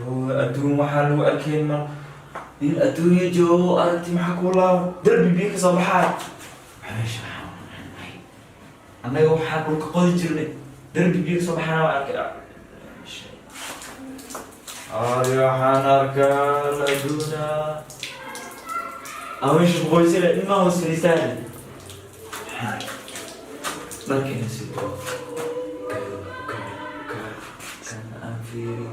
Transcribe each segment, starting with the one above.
هو أدوم وحلو أكيد ما الأدوية جو أنت معك والله دربي بيك صباحات معلش أنا يوم حاكل كقول جرني دربي بيك صباحنا وأكل يا حنارك الأدونا أوش بقول سير إما هو سيسال لكن سيبه كان أنفيري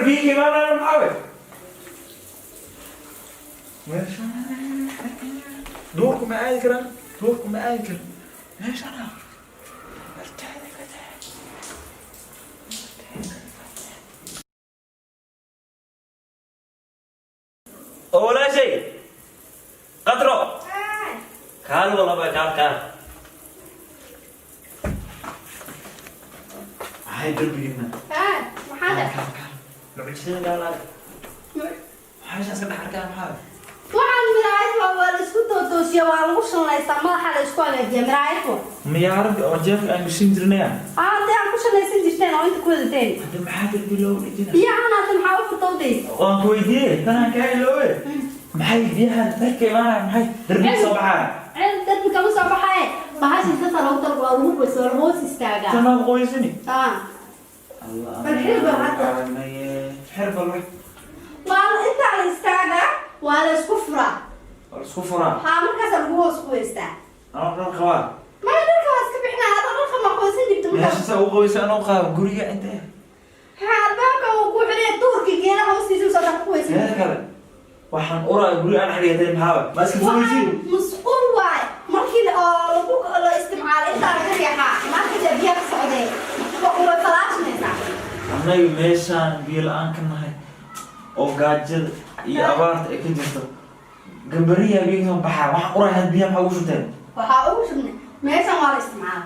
عربي ما أنا محاول دوركم معاي كرام دوركم معاي كرام ليش أنا ولا شيء قطرة كان والله ما كان هاي دربي هنا محاضر لعبتين لا حاجة أسكت حركة محاضر waxaan miraayto waa la isku toosiyo waa lagu shanlaysaa madaxa la isku hagaajiya miraayto ميعرف أو جاف أنا مشين درنيا hadda aan ku shanlaysan jirteen oo inta ku wadateen هذا محاضر بلو لجنا biyahan aad maxaa u furtowday وكويدي أنا كاي لوي محي بيها تركي ما محي دربي صباحا dadka kama soo baxay bahasha inta lagu talbo waa lagu basoo hoos istaaga تمام قويسني الله الله فالحربة حتى حربة الوحد وانت على استاجا وعلى سكفرة الصفرة ها مركز الجوز كويستا أنا أقرأ الخوات ما نركب اسكب احنا هذا الرقم ما كويسين جبت ليش تسوي قويس أنا وخاف قرية أنت ها الباقة وقوع عليه تركي كينا هو سيسو صدق كويسين يا كذا وحن أورا قرية أنا حرية تاني محاول ما اسكت قويسين مسؤول واي مركي لبوك الله استمعال انت عارف يا ها ما كده بيها السعودية وقوة فلاش نيسا أنا ميشان بيل أنك نهاي أو قاجر يأبارت أكيد جدا جنبرية بيهم بحر وح أورا هاد بيهم حوشوا تاني وحاوش من ميسا ما استمعال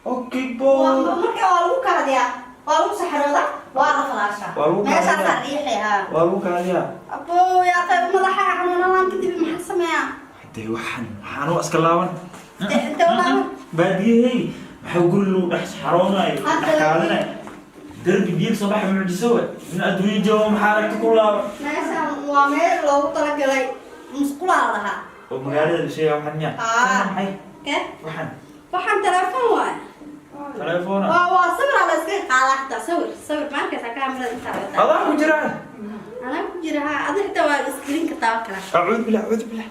أوكي بو مركي والو كرديا والو سحرودة والو فلاشة ميسا صريحي ها والو كاليا أبو يا طيب مضحى حنون الله كدي بمحسمة يا حتى وحنو أسكلاون انت والله بادية هي حقول له نحس حرونا حكالنا دربي بيك صباح معجزة من أدوية جو محاركة كلها ميسا وامير لو طلق لي مسقولة لها ومقالة الشيء وحنيا حي كيف؟ وحن وحن تلفون واي تليفونا وصور على سكين قال حتى صور ماركة كاميرا انت الله وجران أنا كجرها هذا حتى سكرين كتاوكلا أعوذ بالله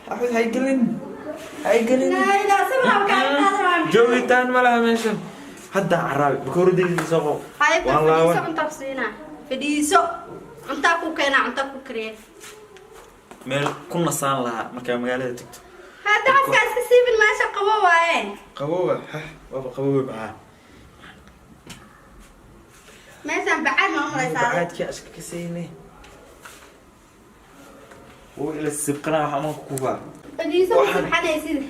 هاي قلن لا صور على كاميرا جوي تان مالها ماشن حتى عرابي بكور دي سوق هاي فديسو انت بسينا فديسو انت كو كينا انت كو كريه ميل كنا صان لها مركا مقالة تكتو هذا حسك اسكسيب الماشا قوة واين قوة ها بابا قوة معاه ماشا بعد ما عمري صار بعد كأشك كسيني هو إلى السبقنا وحنا كوفا فديسو سبحانه يسير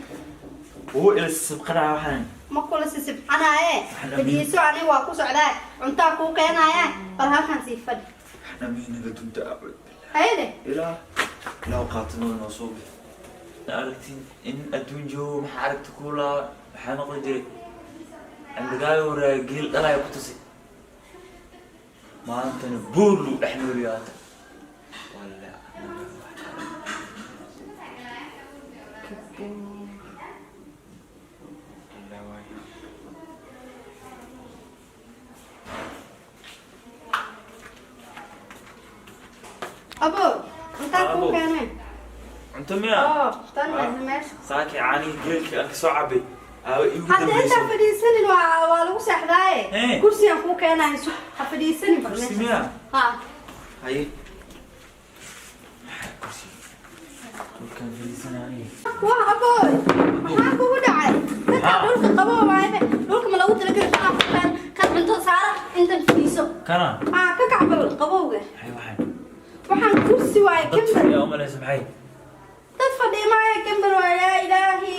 هو إلى السبقنا وحنا ما كل سبحانه ايه فديسو أنا واقو سعداء انت كو كينا ايه فالها كان سيفد احنا مين قدون تعبد هيدي إلى لا قاتلون وصوبي لأركتين إن أدون جو محارك تقولا حنا قدري عند قاي ورا قيل أنا يقتصي ما أنت نبورلو إحنا وليات ولا أبو انت كو كينا أنتم يا استنى ماشي ساكي عاني قيلك أنك صعبي حتى انت فديسني ولو سحداي كرسي اخو كان هيسو فديسني كرسي ميا ها هاي كرسي كان فديسني يعني واه ابوي maxaa kugu dhacay dadka dhulka qabo waaye dhulka ma lagu talagalay kan cunto saara intan fadhiiso kana ka kacbal qabowga hay waxaan kursi waaye kambar يا أمي لازم حي dad fadhiya maayo kambar waaye yaa ilaahi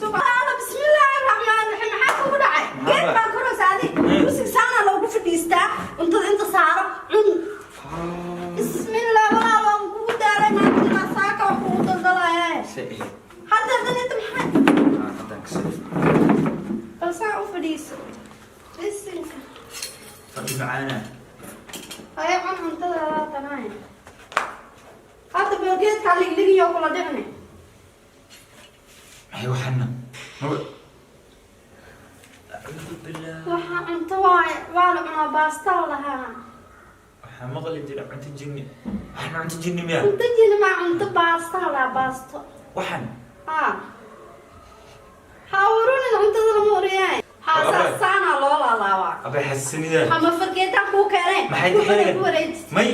subxaana bismillaahi raxmaani raxiim maxaa kugu dhacay geed baa koros adi kursiga saana loogu fadhiistaa cuntada inta saaro cun bismillah walaa waan kugu daalay maanta saaka wax kugu daldalaya hadda inta maxay bal saa u fadhiiso bisinka fadhi macaana ay cuntada tanay hadda beelgeedka ligligiyo kula dhicne ay waxana waxaa cunto waa la cunaa baasta lahaa waxaa maqli jira cunto jinni waxna cunto jinni miya cunto jinni ma cunto baasta lahaa baasto waxan hawruna cuntada lama oriyay haasana loo laalaabaa abay xasinida ama fargeetan ku keenay maxay dhexeeyeen may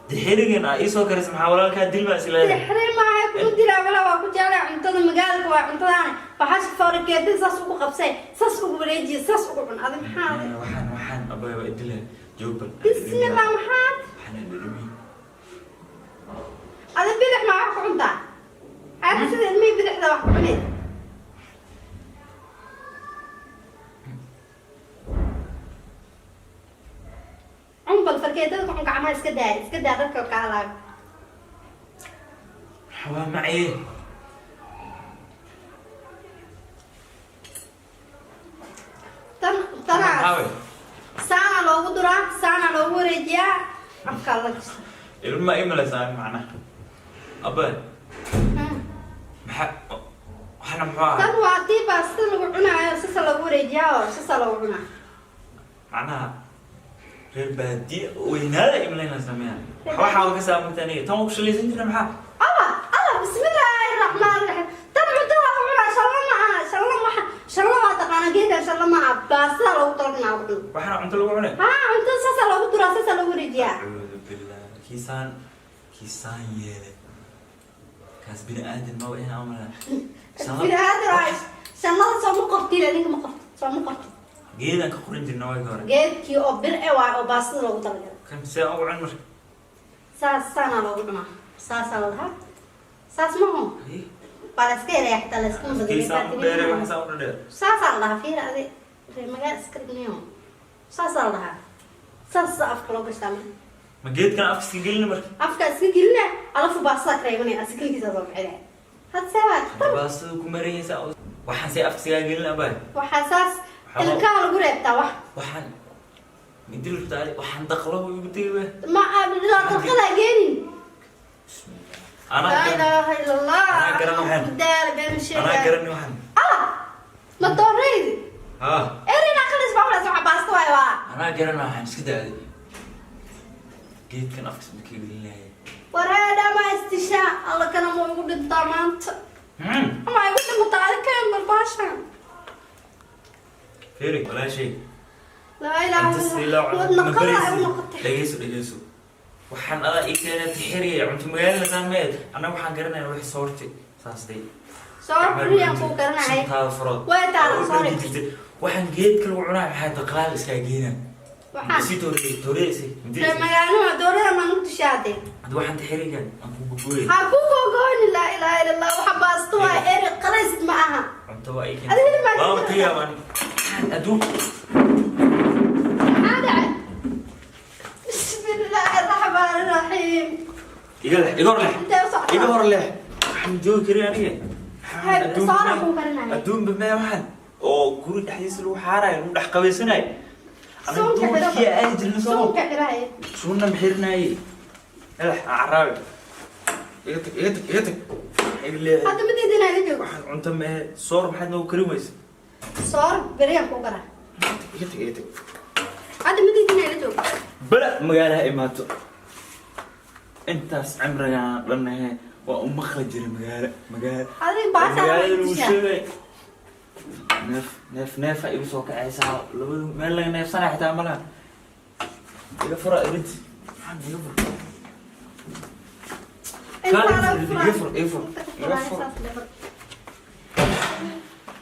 dhexeeyeen ay soo karis maxaa walaalka dilma isleeyahay dhexeey ma ay ku dilaa wala waa ku jaalay cuntada magaalada waa cuntadan waxaas fargeetan saas ugu qabsay saas ugu wareejiye saas ugu cun adag maxaa waxan abay waa dilay joobal bismillah maxaa waxan dhimi adag bidix ma wax ku cuntaa hada sida ilmi bidixda wax ku cunay bal fargeetada ku gacmaha iska daa dadka ka halaag hawa macay tan saana loogu duraa saana loogu wareejiyaa afka la jisa ilma imala saan macna abba waxna maxaa tan waa tii baasta lagu cunaayo sisa lagu wareejiyaa oo sisa lagu cunaa macnaha reer baadiye weynaada imlayna sameeyaan waxaa ka saameeyay tan ugu shaqaysan jirna maxaa Allah bismillahir rahmanir rahim tan cunto waa cunaa shalama taqaana geedka shalama baasta lagu talnaa waxna cunto lagu cunay cunto sisa lagu duraa sisa lagu wareejiyaa kisaan yeele kaas bini aadan ma wayna amala bini aadan shalada soo ma qortid adiga ma qortid soo ma qortid geedan ka qorin jirna way hore geedkii oo bir waa oo baasta lagu talagalay kan see ugu cun mar saasana lagu cunaa saasa laha saas ma ho balaska yahay xataa la isku badalay kisaan beere waxa soo dhadheer saasa laha fiir adi magaal iskriiniyo saasa laha saasa afka loo gashaa ma geedkan afka gelina mar afka iska gelina alafu baasta kareebanay askilkiisa soo baxay had sawaad baasta ku maraysa waxaan see afka gelina baa waxa saas ilka lagu reebtaa waxaan midil taari waxaan daqlo ugu tagay ma abdilla daqada geenin ana la ilaha illallah ana garan waxaan daal been shay ana garan waxaan ma dooreyd erina khalis baa wala soo baasta way waa ana garan waxaan iska daaday geedkan afka midkii gelinay warada ma istisha alla kana mo ugu dhintaa maanta ama ay ugu dhintaa kan balbaasha فيري ولا شيء لا إله إلا الله دقيسو waxaan ada ikeenay tixiriye cunto magaalada saameed ana waxaan garanay wax soorti saasday soortiyan ku garanay way taa soorti waxaan geedka lagu cunaa maxay taqaal iska geeyna waxaan toreesi magaalada doorada ma nugti shaade hada waxaan tixiriye aan ku gubooy ha ku gogoon la ilaha illa allah waxa baasto waa eri qarays ma aha cunto waa ikeenay waa tiyaban ادوب هذا بسم الله الرحمن الرحيم يقول له حمدو كريانيه ادوم بما واحد او كوري دحيس لو حاراي لو دخ قبيسناي انا دوكي اجل نسو شونا محيرناي الح عرابي يتك هذا مدي دينا لجو انت ما صور ما حد نو كريميس صار بريان كوغرا يتك هذا مدي دينا لجو بلا مقالها إماتو انتاس عمرنا لنا وأم خرج مقالة هذه باسا نف يوسوك عيسى ما لنا نف سنة حتى عملها يفرق بنتي يفرق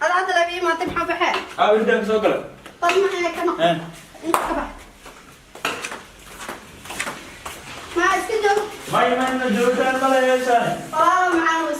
هذا لبي ما تمحى بحال بدك سوقله طب ما هيك انا انت كبح ما اسكت ما يمنع جوتان ولا يسان والله معاه